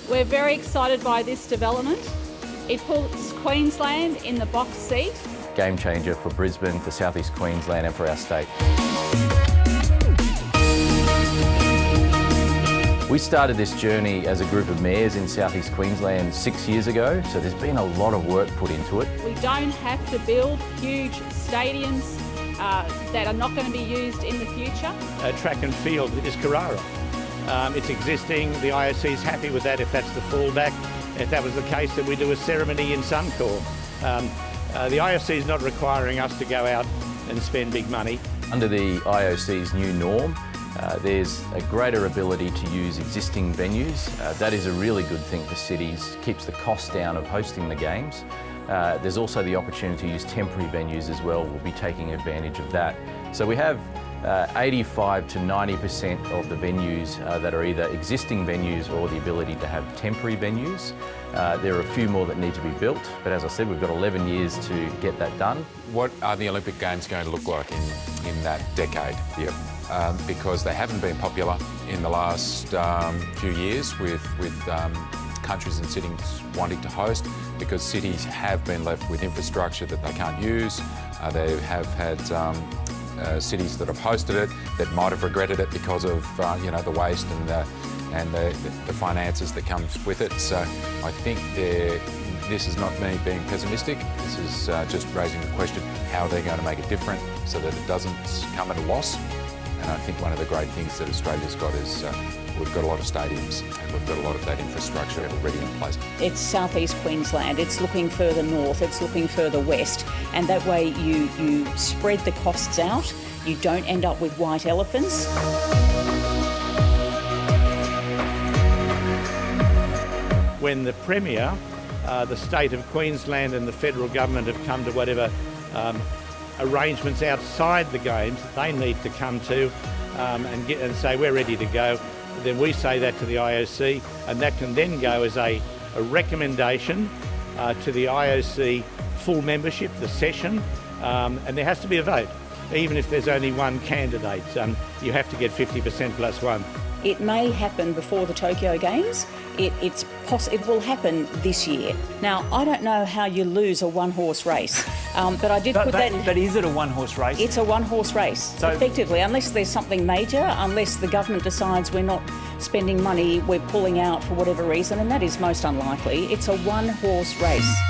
We're very excited by this development. It puts Queensland in the box seat. Game changer for Brisbane, for South East Queensland and for our state. We started this journey as a group of mayors in South East Queensland 6 years ago, so there's been a lot of work put into it. We don't have to build huge stadiums that are not going to be used in the future. Track and field is Carrara. It's existing, the IOC is happy with that if that's the fallback. If that was the case, then we do a ceremony in Suncorp. The IOC is not requiring us to go out and spend big money. Under the IOC's new norm, there's a greater ability to use existing venues. That is a really good thing for cities, keeps the cost down of hosting the games. There's also the opportunity to use temporary venues as well. We'll be taking advantage of that. So we have 85 to 90% of the venues that are either existing venues or the ability to have temporary venues. There are a few more that need to be built, but as I said, we've got 11 years to get that done. What are the Olympic Games going to look like in that decade? Yep. Because they haven't been popular in the last few years with countries and cities wanting to host, because cities have been left with infrastructure that they can't use. They have had cities that have hosted it that might have regretted it because of the waste and the finances that comes with it. So I think this is not me being pessimistic. This is just raising the question how they're going to make it different so that it doesn't come at a loss. And I think one of the great things that Australia's got is we've got a lot of stadiums and we've got a lot of that infrastructure already in place. It's South East Queensland, it's looking further north, it's looking further west, and that way you spread the costs out, you don't end up with white elephants. When the Premier, the state of Queensland and the federal government have come to whatever arrangements outside the games they need to come to and say we're ready to go, then we say that to the IOC, and that can then go as a recommendation to the IOC full membership, the session, and there has to be a vote. Even if there's only one candidate, you have to get 50% plus one. It may happen before the Tokyo Games. It will happen this year. Now, I don't know how you lose a one-horse race, but I did put that... But is it a one-horse race? It's a one-horse race, so effectively, unless there's something major, unless the government decides we're not spending money, we're pulling out for whatever reason, and that is most unlikely. It's a one-horse race.